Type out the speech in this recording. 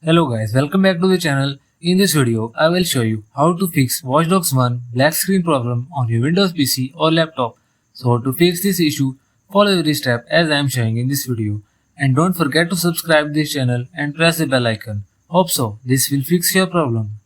Hello guys, welcome back to the channel. In this video, I will show you how to fix Watch Dogs 1 black screen problem on your Windows PC or laptop. So to fix this issue, follow every step as I am showing in this video. And don't forget to subscribe this channel and press the bell icon. Hope so, this will fix your problem.